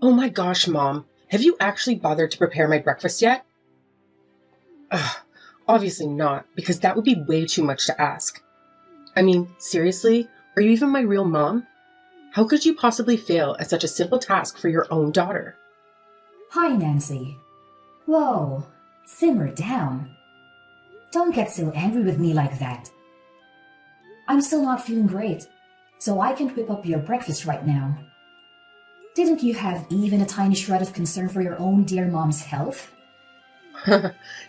Oh my gosh, Mom. Have you actually bothered to prepare my breakfast yet? Ugh, obviously not, because that would be way too much to ask. I mean, seriously? Are you even my real mom? How could you possibly fail at such a simple task for your own daughter? Hi, Nancy. Whoa, simmer down. Don't get so angry with me like that. I'm still not feeling great, so I can't whip up your breakfast right now. Didn't you have even a tiny shred of concern for your own dear mom's health?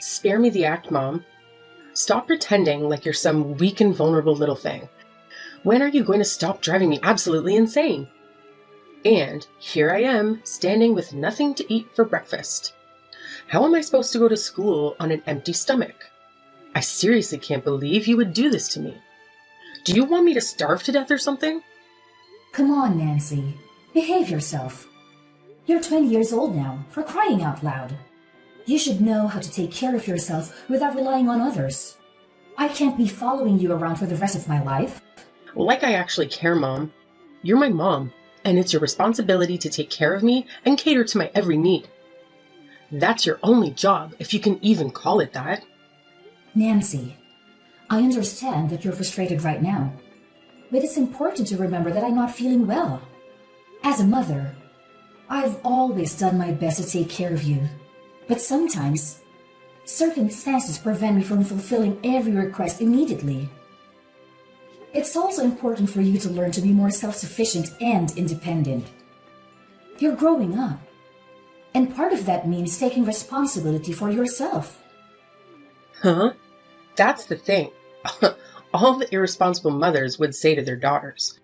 Spare me the act, Mom. Stop pretending like you're some weak and vulnerable little thing. When are you going to stop driving me absolutely insane? And here I am, standing with nothing to eat for breakfast. How am I supposed to go to school on an empty stomach? I seriously can't believe you would do this to me. Do you want me to starve to death or something? Come on, Nancy. Behave yourself. You're 20 years old now, for crying out loud. You should know how to take care of yourself without relying on others. I can't be following you around for the rest of my life. Like I actually care, Mom. You're my mom, and it's your responsibility to take care of me and cater to my every need. That's your only job, if you can even call it that. Nancy, I understand that you're frustrated right now, but it's important to remember that I'm not feeling well. As a mother, I've always done my best to take care of you, but sometimes circumstances prevent me from fulfilling every request immediately. It's also important for you to learn to be more self-sufficient and independent. You're growing up, and part of that means taking responsibility for yourself. Huh? That's the thing. All the irresponsible mothers would say to their daughters.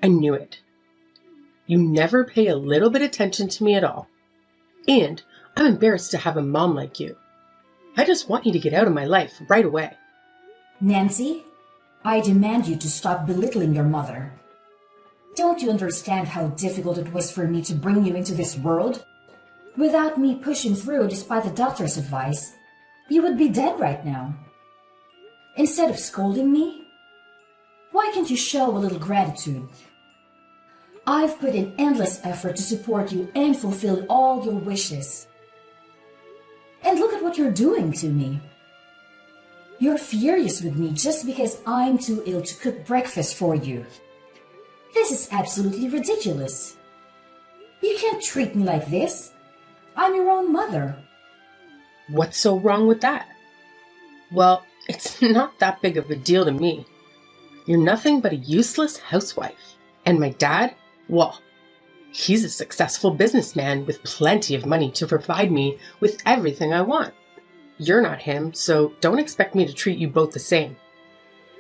I knew it. You never pay a little bit attention to me at all. And I'm embarrassed to have a mom like you. I just want you to get out of my life right away. Nancy, I demand you to stop belittling your mother. Don't you understand how difficult it was for me to bring you into this world? Without me pushing through despite the doctor's advice, you would be dead right now. Instead of scolding me, why can't you show a little gratitude? I've put in endless effort to support you and fulfill all your wishes. And look at what you're doing to me. You're furious with me just because I'm too ill to cook breakfast for you. This is absolutely ridiculous. You can't treat me like this. I'm your own mother. What's so wrong with that? Well, it's not that big of a deal to me. You're nothing but a useless housewife. And my dad? Well, he's a successful businessman with plenty of money to provide me with everything I want. You're not him, so don't expect me to treat you both the same.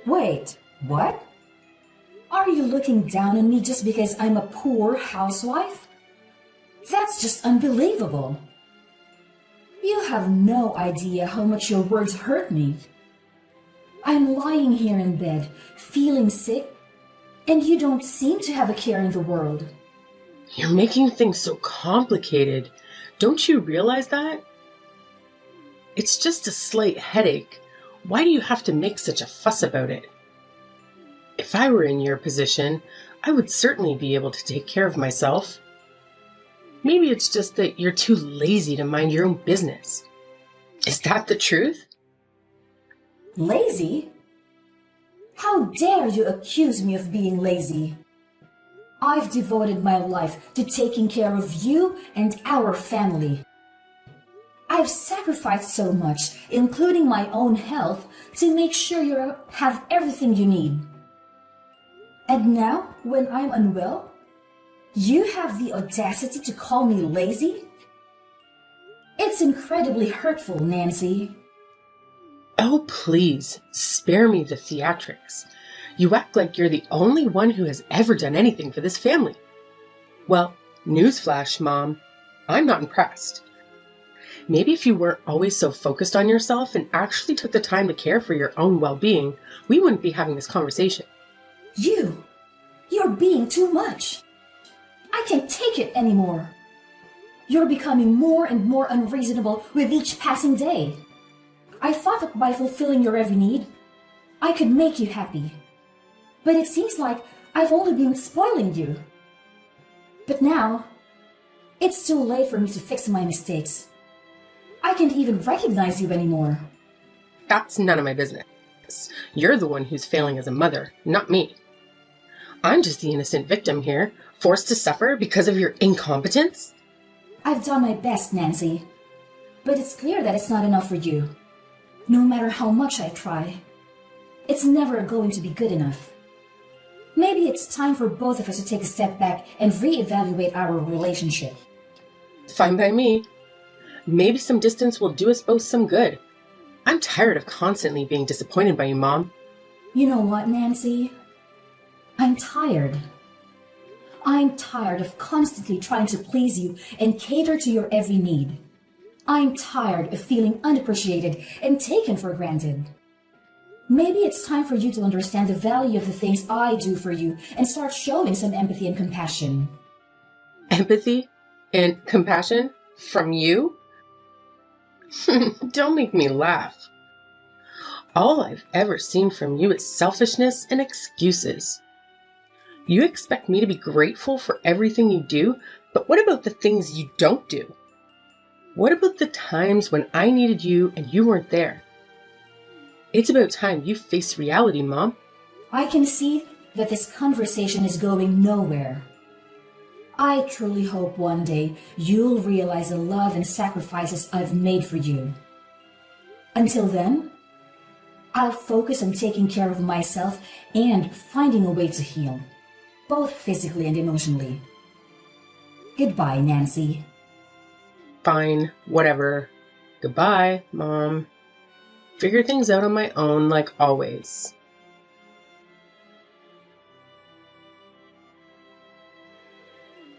Wait, what? Are you looking down on me just because I'm a poor housewife? That's just unbelievable. You have no idea how much your words hurt me. I'm lying here in bed, feeling sick, and you don't seem to have a care in the world. You're making things so complicated. Don't you realize that? It's just a slight headache. Why do you have to make such a fuss about it? If I were in your position, I would certainly be able to take care of myself. Maybe it's just that you're too lazy to mind your own business. Is that the truth? Lazy? How dare you accuse me of being lazy? I've devoted my life to taking care of you and our family. I've sacrificed so much, including my own health, to make sure you have everything you need. And now, when I'm unwell, you have the audacity to call me lazy? It's incredibly hurtful, Nancy. Oh, please, spare me the theatrics. You act like you're the only one who has ever done anything for this family. Well, newsflash, Mom, I'm not impressed. Maybe if you weren't always so focused on yourself and actually took the time to care for your own well-being, we wouldn't be having this conversation. You're being too much. I can't take it anymore. You're becoming more and more unreasonable with each passing day. I thought that by fulfilling your every need, I could make you happy. But it seems like I've only been spoiling you. But now, It's too late for me to fix my mistakes. I can't even recognize you anymore. That's none of my business. You're the one who's failing as a mother, not me. I'm just the innocent victim here, forced to suffer because of your incompetence. I've done my best, Nancy. But it's clear that it's not enough for you. No matter how much I try, it's never going to be good enough. Maybe it's time for both of us to take a step back and reevaluate our relationship. Fine by me. Maybe some distance will do us both some good. I'm tired of constantly being disappointed by you, Mom. You know what, Nancy? I'm tired. I'm tired of constantly trying to please you and cater to your every need. I'm tired of feeling unappreciated and taken for granted. Maybe it's time for you to understand the value of the things I do for you and start showing some empathy and compassion. Empathy and compassion from you? Don't make me laugh. All I've ever seen from you is selfishness and excuses. You expect me to be grateful for everything you do, but what about the things you don't do? What about the times when I needed you and you weren't there? It's about time you face reality, Mom. I can see that this conversation is going nowhere. I truly hope one day you'll realize the love and sacrifices I've made for you. Until then, I'll focus on taking care of myself and finding a way to heal, both physically and emotionally. Goodbye, Nancy. Fine, whatever. Goodbye, Mom. Figure things out on my own like always.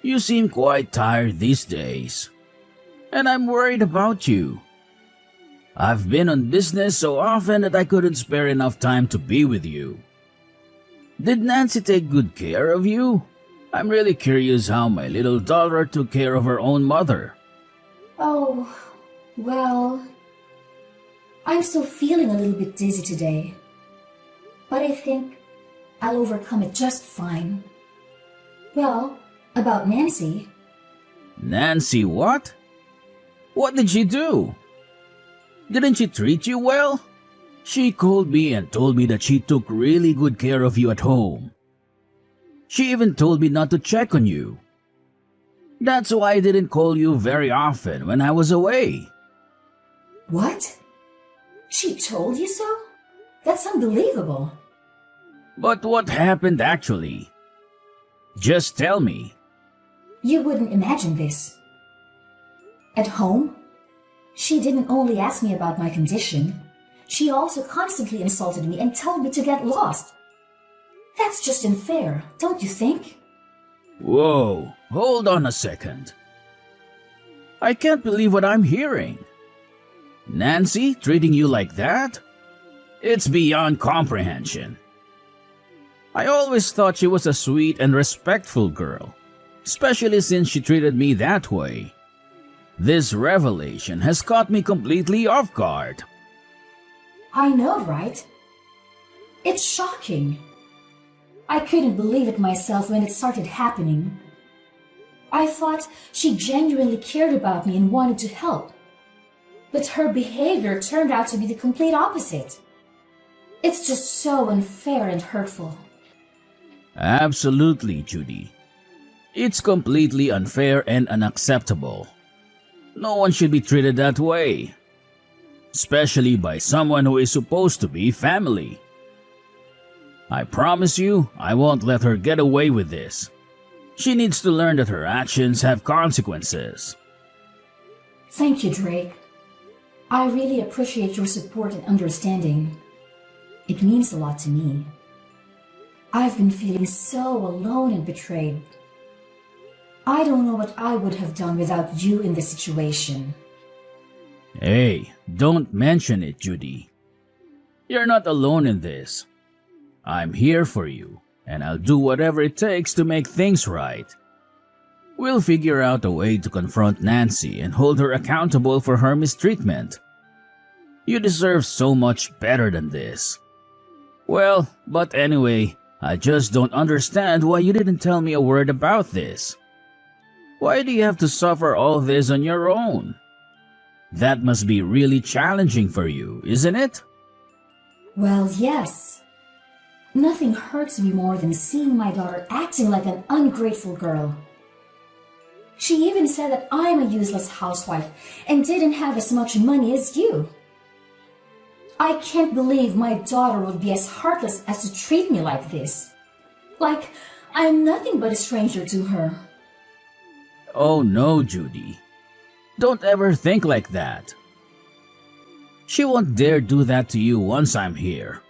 You seem quite tired these days, and I'm worried about you. I've been on business so often that I couldn't spare enough time to be with you. Did Nancy take good care of you? I'm really curious how my little daughter took care of her own mother. Oh, well, I'm still feeling a little bit dizzy today, but I think I'll overcome it just fine. Well, about Nancy. Nancy what? What did she do? Didn't she treat you well? She called me and told me that she took really good care of you at home. She even told me not to check on you. That's why I didn't call you very often when I was away. What? She told you so? That's unbelievable. But what happened actually? Just tell me. You wouldn't imagine this. At home, she didn't only ask me about my condition, she also constantly insulted me and told me to get lost. That's just unfair, don't you think? Whoa, hold on a second. I can't believe what I'm hearing. Nancy treating you like that? It's beyond comprehension. I always thought she was a sweet and respectful girl, especially since she treated me that way. This revelation has caught me completely off guard. I know, right? It's shocking. I couldn't believe it myself when it started happening. I thought she genuinely cared about me and wanted to help. But her behavior turned out to be the complete opposite. It's just so unfair and hurtful. Absolutely, Judy. It's completely unfair and unacceptable. No one should be treated that way, especially by someone who is supposed to be family. I promise you, I won't let her get away with this. She needs to learn that her actions have consequences. Thank you, Drake. I really appreciate your support and understanding. It means a lot to me. I've been feeling so alone and betrayed. I don't know what I would have done without you in this situation. Hey, don't mention it, Judy. You're not alone in this. I'm here for you, and I'll do whatever it takes to make things right. We'll figure out a way to confront Nancy and hold her accountable for her mistreatment. You deserve so much better than this. Well, but anyway, I just don't understand why you didn't tell me a word about this. Why do you have to suffer all this on your own? That must be really challenging for you, isn't it? Well, yes. Nothing hurts me more than seeing my daughter acting like an ungrateful girl. She even said that I'm a useless housewife and didn't have as much money as you. I can't believe my daughter would be as heartless as to treat me like this. Like I'm nothing but a stranger to her. Oh no, Judy. Don't ever think like that. She won't dare do that to you once I'm here.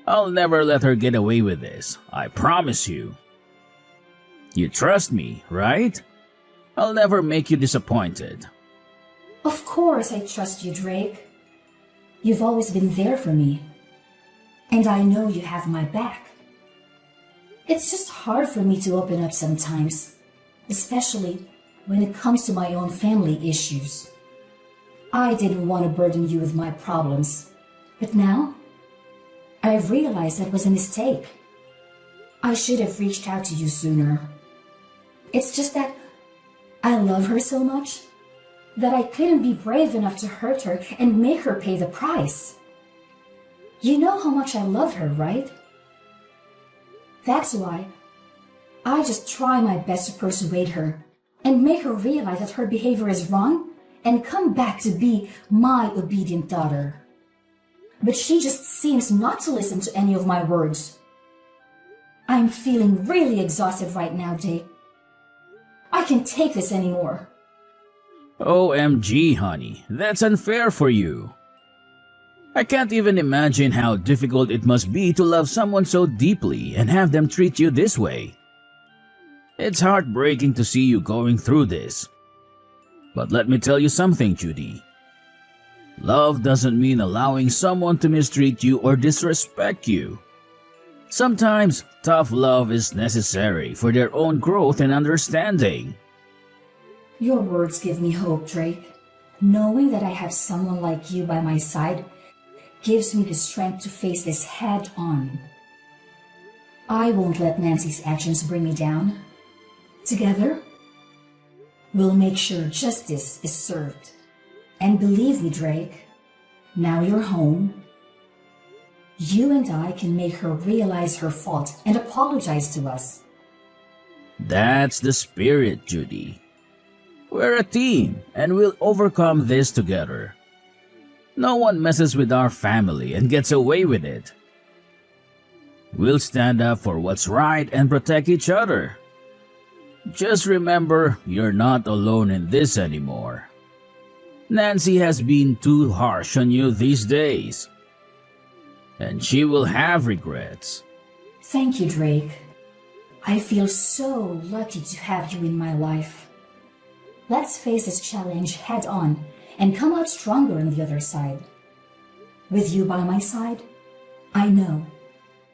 I'll never let her get away with this, I promise you. You trust me, right? I'll never make you disappointed. Of course I trust you, Drake. You've always been there for me. And I know you have my back. It's just hard for me to open up sometimes, especially when it comes to my own family issues. I didn't want to burden you with my problems, but now I've realized that was a mistake. I should have reached out to you sooner. It's just that I love her so much that I couldn't be brave enough to hurt her and make her pay the price. You know how much I love her, right? That's why I just try my best to persuade her and make her realize that her behavior is wrong and come back to be my obedient daughter. But she just seems not to listen to any of my words. I'm feeling really exhausted right now, Dave. I can't take this anymore. OMG, honey, that's unfair for you. I can't even imagine how difficult it must be to love someone so deeply and have them treat you this way. It's heartbreaking to see you going through this. But let me tell you something, Judy. Love doesn't mean allowing someone to mistreat you or disrespect you. Sometimes, tough love is necessary for their own growth and understanding. Your words give me hope, Drake. Knowing that I have someone like you by my side gives me the strength to face this head on. I won't let Nancy's actions bring me down. Together, we'll make sure justice is served. And believe me, Drake, now you're home. You and I can make her realize her fault and apologize to us. That's the spirit, Judy. We're a team, and we'll overcome this together. No one messes with our family and gets away with it. We'll stand up for what's right and protect each other. Just remember, you're not alone in this anymore. Nancy has been too harsh on you these days. And she will have regrets. Thank you, Drake. I feel so lucky to have you in my life. Let's face this challenge head on and come out stronger on the other side. With you by my side, I know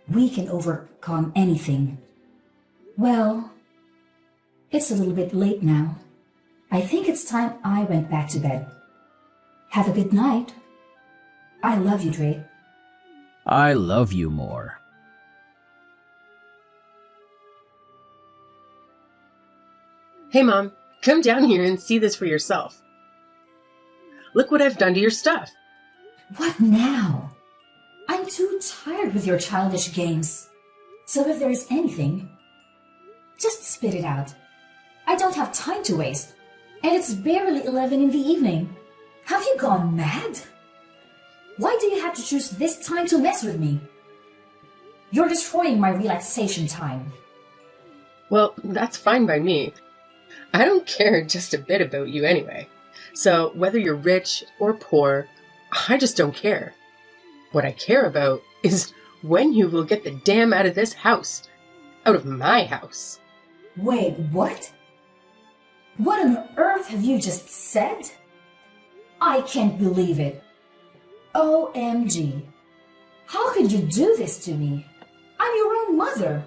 we can overcome anything. Well, it's a little bit late now. I think it's time I went back to bed. Have a good night. I love you, Drake. I love you more. Hey, Mom, come down here and see this for yourself. Look what I've done to your stuff. What now? I'm too tired with your childish games. So if there's anything, just spit it out. I don't have time to waste. And it's barely 11 in the evening. Have you gone mad? Why do you have to choose this time to mess with me? You're destroying my relaxation time. Well, that's fine by me. I don't care just a bit about you anyway. So whether you're rich or poor, I just don't care. What I care about is when you will get the damn out of this house. Out of my house. Wait, what? What on earth have you just said? I can't believe it. OMG. How could you do this to me? I'm your own mother.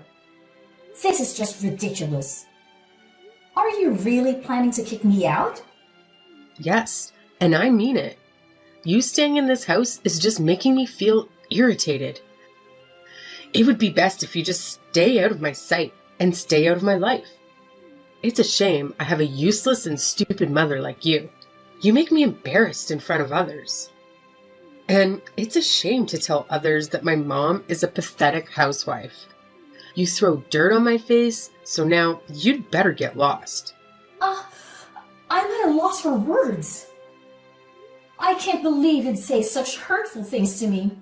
This is just ridiculous. Are you really planning to kick me out? Yes, and I mean it. You staying in this house is just making me feel irritated. It would be best if you just stay out of my sight and stay out of my life. It's a shame I have a useless and stupid mother like you. You make me embarrassed in front of others. And it's a shame to tell others that my mom is a pathetic housewife. You throw dirt on my face, so now you'd better get lost. I'm at a loss for words. I can't believe you'd say such hurtful things to me.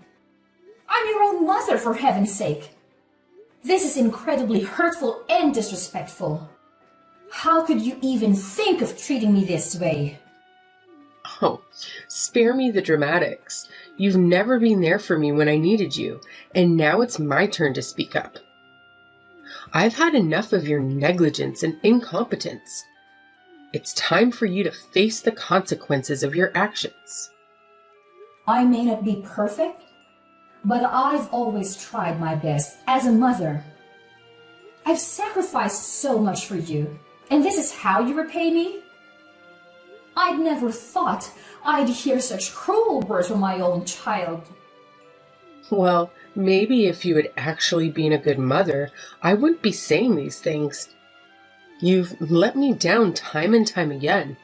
I'm your own mother, for heaven's sake. This is incredibly hurtful and disrespectful. How could you even think of treating me this way? Oh, spare me the dramatics. You've never been there for me when I needed you, and now it's my turn to speak up. I've had enough of your negligence and incompetence. It's time for you to face the consequences of your actions. I may not be perfect, but I've always tried my best as a mother. I've sacrificed so much for you, and this is how you repay me? I'd never thought I'd hear such cruel words from my own child. Well, maybe if you had actually been a good mother, I wouldn't be saying these things. You've let me down time and time again.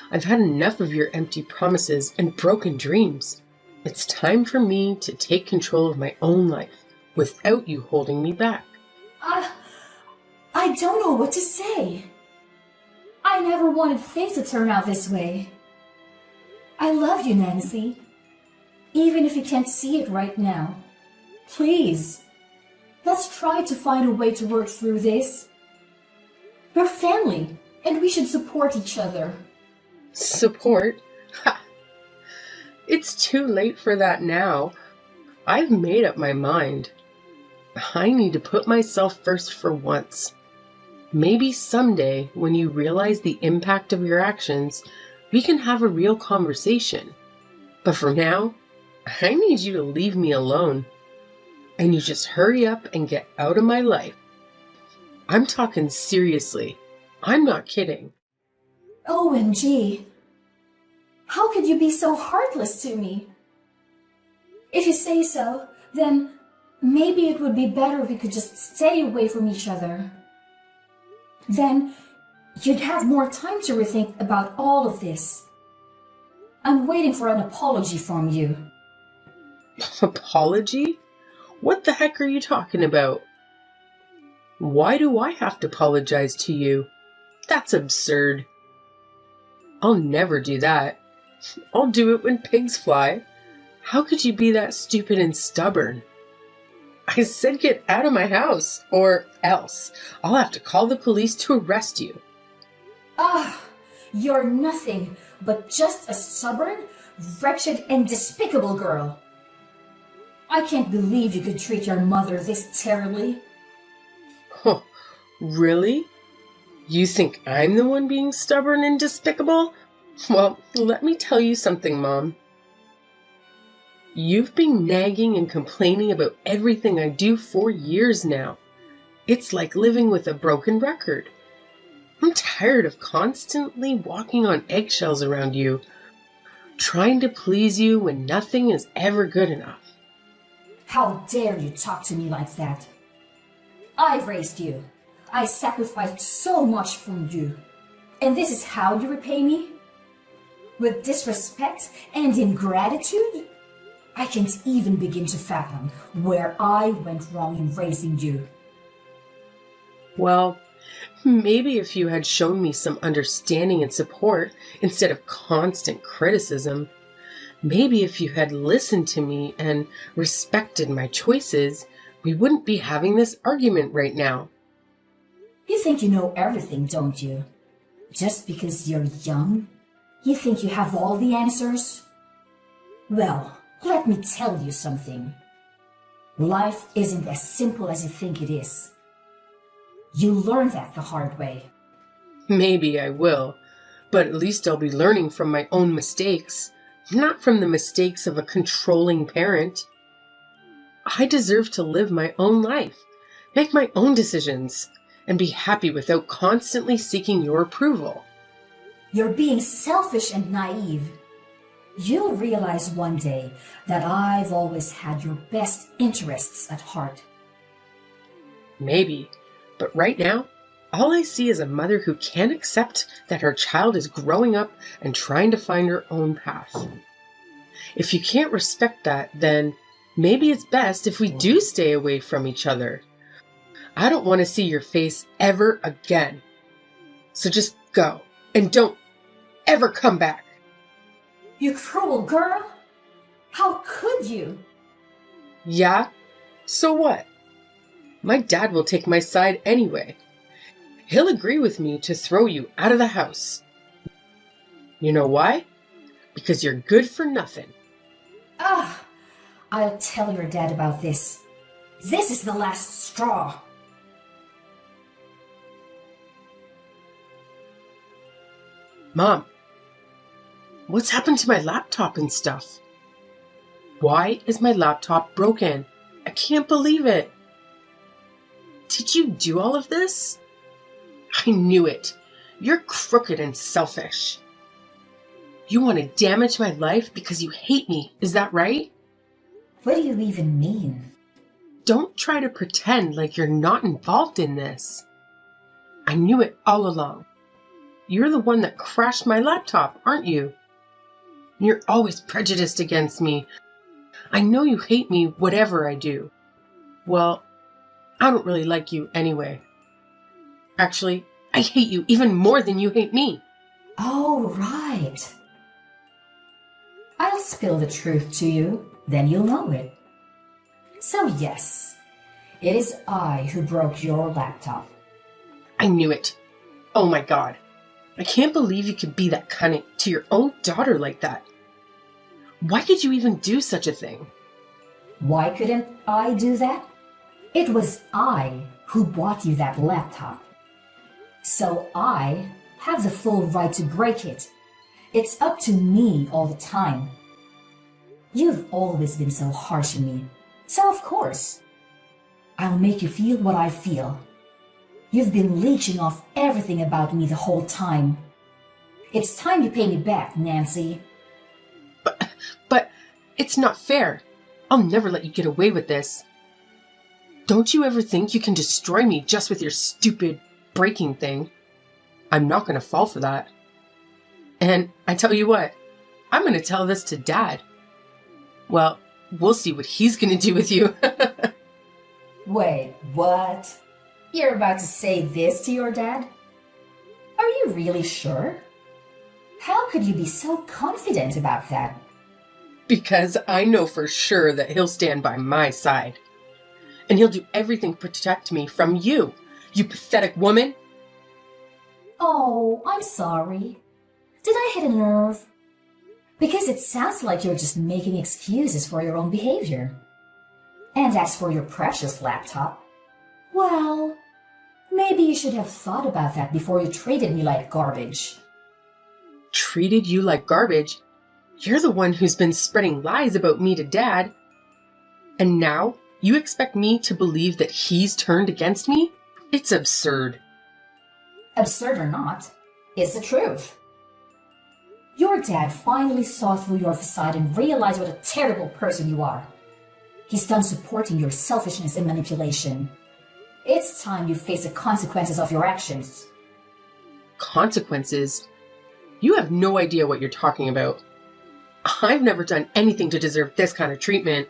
I've had enough of your empty promises and broken dreams. It's time for me to take control of my own life without you holding me back. I don't know what to say. I never wanted things to turn out this way. I love you, Nancy. Even if you can't see it right now. Please, let's try to find a way to work through this. We're family, and we should support each other. Support? Ha! It's too late for that now. I've made up my mind. I need to put myself first for once. Maybe someday, when you realize the impact of your actions, we can have a real conversation. But for now, I need you to leave me alone. And you just hurry up and get out of my life. I'm talking seriously. I'm not kidding. OMG. How could you be so heartless to me? If you say so, then maybe it would be better if we could just stay away from each other. Then you'd have more time to rethink about all of this. I'm waiting for an apology from you. Apology? What the heck are you talking about? Why do I have to apologize to you? That's absurd. I'll never do that. I'll do it when pigs fly. How could you be that stupid and stubborn? I said get out of my house, or else I'll have to call the police to arrest you. You're nothing but just a stubborn, wretched, and despicable girl. I can't believe you could treat your mother this terribly. Oh, really? You think I'm the one being stubborn and despicable? Well, let me tell you something, Mom. You've been nagging and complaining about everything I do for years now. It's like living with a broken record. I'm tired of constantly walking on eggshells around you, trying to please you when nothing is ever good enough. How dare you talk to me like that? I raised you. I sacrificed so much from you. And this is how you repay me? With disrespect and ingratitude? I can't even begin to fathom where I went wrong in raising you. Well, maybe if you had shown me some understanding and support instead of constant criticism, maybe if you had listened to me and respected my choices, we wouldn't be having this argument right now. You think you know everything, don't you? Just because you're young? You think you have all the answers? Well, let me tell you something. Life isn't as simple as you think it is. You learn that the hard way. Maybe I will, but at least I'll be learning from my own mistakes, not from the mistakes of a controlling parent. I deserve to live my own life, make my own decisions, and be happy without constantly seeking your approval. You're being selfish and naive. You'll realize one day that I've always had your best interests at heart. Maybe, but right now, All I see is a mother who can't accept that her child is growing up and trying to find her own path. If you can't respect that, then maybe it's best if we do stay away from each other. I don't want to see your face ever again. So just go and don't ever come back. You cruel girl! How could you? Yeah? So what? My dad will take my side anyway. He'll agree with me to throw you out of the house. You know why? Because you're good for nothing. I'll tell your dad about this. This is the last straw. Mom, what's happened to my laptop and stuff? Why is my laptop broken? I can't believe it. Did you do all of this? I knew it. You're crooked and selfish. You want to damage my life because you hate me, is that right? What do you even mean? Don't try to pretend like you're not involved in this. I knew it all along. You're the one that crashed my laptop, aren't you? You're always prejudiced against me. I know you hate me whatever I do. Well, I don't really like you anyway. Actually, I hate you even more than you hate me. Oh, right. I'll spill the truth to you, then you'll know it. So yes, it is I who broke your laptop. I knew it. Oh my God. I can't believe you could be that cunning to your own daughter like that. Why could you even do such a thing? Why couldn't I do that? It was I who bought you that laptop. So I have the full right to break it. It's up to me all the time. You've always been so harsh on me, so of course, I'll make you feel what I feel. You've been leeching off everything about me the whole time. It's time you pay me back, Nancy. But it's not fair. I'll never let you get away with this. Don't you ever think you can destroy me just with your stupid breaking thing? I'm not going to fall for that. And I tell you what, I'm going to tell this to Dad. Well, we'll see what he's going to do with you. Wait, what? You're about to say this to your dad? Are you really sure? How could you be so confident about that? Because I know for sure that he'll stand by my side. And he'll do everything to protect me from you, you pathetic woman. Oh, I'm sorry. Did I hit a nerve? Because it sounds like you're just making excuses for your own behavior. And as for your precious laptop, well, maybe you should have thought about that before you treated me like garbage. Treated you like garbage? You're the one who's been spreading lies about me to Dad. And now you expect me to believe that he's turned against me? It's absurd. Absurd or not, it's the truth. Your dad finally saw through your facade and realized what a terrible person you are. He's done supporting your selfishness and manipulation. It's time you face the consequences of your actions. Consequences? You have no idea what you're talking about. I've never done anything to deserve this kind of treatment.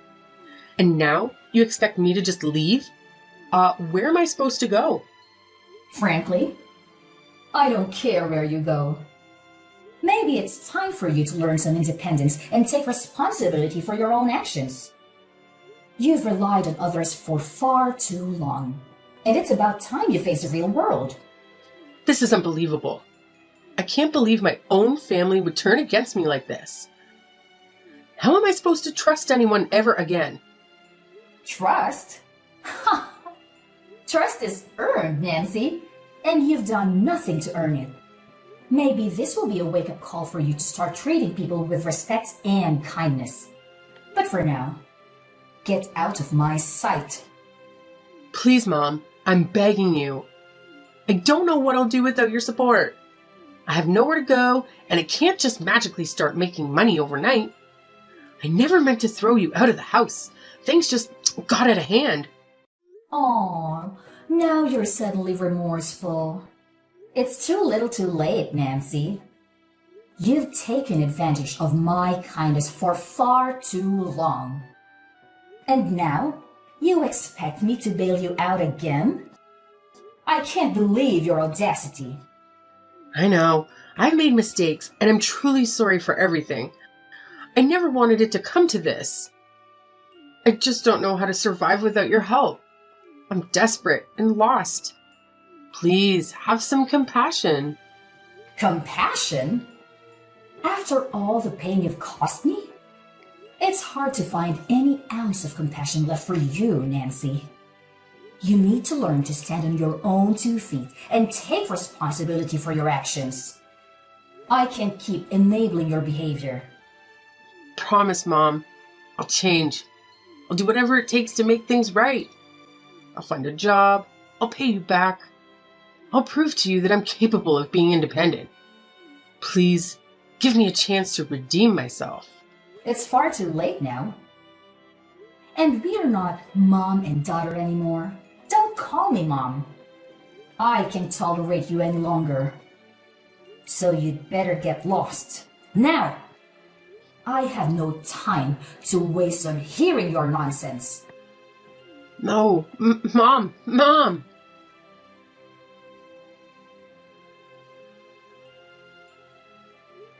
And now you expect me to just leave? Where am I supposed to go? Frankly, I don't care where you go. Maybe it's time for you to learn some independence and take responsibility for your own actions. You've relied on others for far too long, and it's about time you face the real world. This is unbelievable. I can't believe my own family would turn against me like this. How am I supposed to trust anyone ever again? Trust? Trust is earned, Nancy, and you've done nothing to earn it. Maybe this will be a wake-up call for you to start treating people with respect and kindness. But for now, get out of my sight. Please, Mom, I'm begging you. I don't know what I'll do without your support. I have nowhere to go, and I can't just magically start making money overnight. I never meant to throw you out of the house. Things just got out of hand. Aw, Now you're suddenly remorseful. It's too little too late, Nancy. You've taken advantage of my kindness for far too long. And now, you expect me to bail you out again? I can't believe your audacity. I know. I've made mistakes, and I'm truly sorry for everything. I never wanted it to come to this. I just don't know how to survive without your help. I'm desperate and lost. Please, have some compassion. Compassion? After all the pain you've cost me? It's hard to find any ounce of compassion left for you, Nancy. You need to learn to stand on your own 2 feet and take responsibility for your actions. I can't keep enabling your behavior. Promise, Mom. I'll change. I'll do whatever it takes to make things right. I'll find a job. I'll pay you back. I'll prove to you that I'm capable of being independent. Please, give me a chance to redeem myself. It's far too late now. And we are not mom and daughter anymore. Don't call me Mom. I can't tolerate you any longer. So you'd better get lost. Now! I have no time to waste on hearing your nonsense. No, Mom!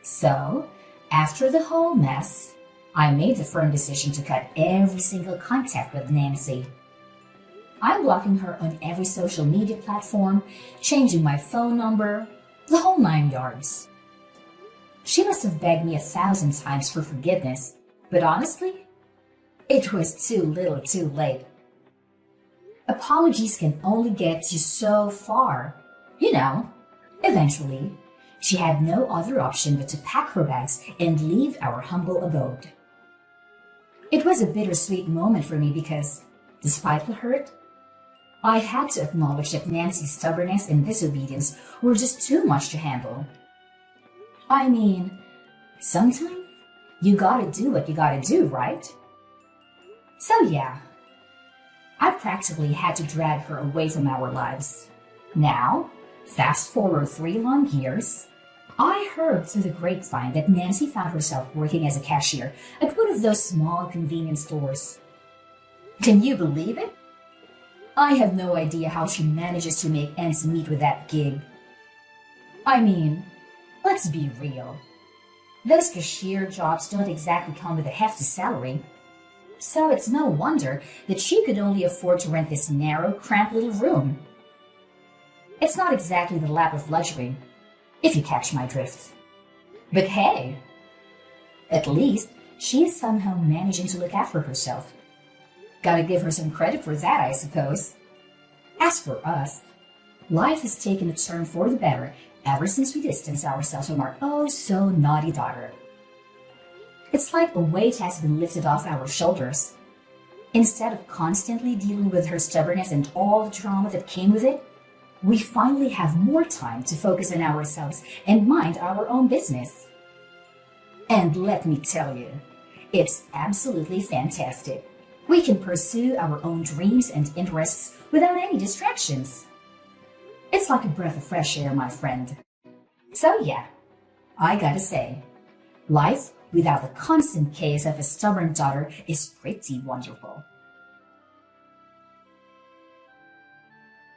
So, after the whole mess, I made the firm decision to cut every single contact with Nancy. I'm blocking her on every social media platform, changing my phone number, the whole 9 yards. She must have begged me 1,000 times for forgiveness, but honestly, it was too little too late. Apologies can only get you so far. You know, eventually, she had no other option but to pack her bags and leave our humble abode. It was a bittersweet moment for me because, despite the hurt, I had to acknowledge that Nancy's stubbornness and disobedience were just too much to handle. I mean, sometimes you gotta do what you gotta do, right? So yeah, I practically had to drag her away from our lives. Now, fast forward 3 long years, I heard through the grapevine that Nancy found herself working as a cashier at one of those small convenience stores. Can you believe it? I have no idea how she manages to make ends meet with that gig. I mean, let's be real. Those cashier jobs don't exactly come with a hefty salary. So it's no wonder that she could only afford to rent this narrow, cramped little room. It's not exactly the lap of luxury, if you catch my drift. But hey, at least she is somehow managing to look after herself. Gotta give her some credit for that, I suppose. As for us, life has taken a turn for the better ever since we distanced ourselves from our oh-so-naughty daughter. It's like a weight has been lifted off our shoulders. Instead of constantly dealing with her stubbornness and all the trauma that came with it, we finally have more time to focus on ourselves and mind our own business. And let me tell you, it's absolutely fantastic. We can pursue our own dreams and interests without any distractions. It's like a breath of fresh air, my friend. So yeah, I gotta say, life without the constant chaos of a stubborn daughter is pretty wonderful.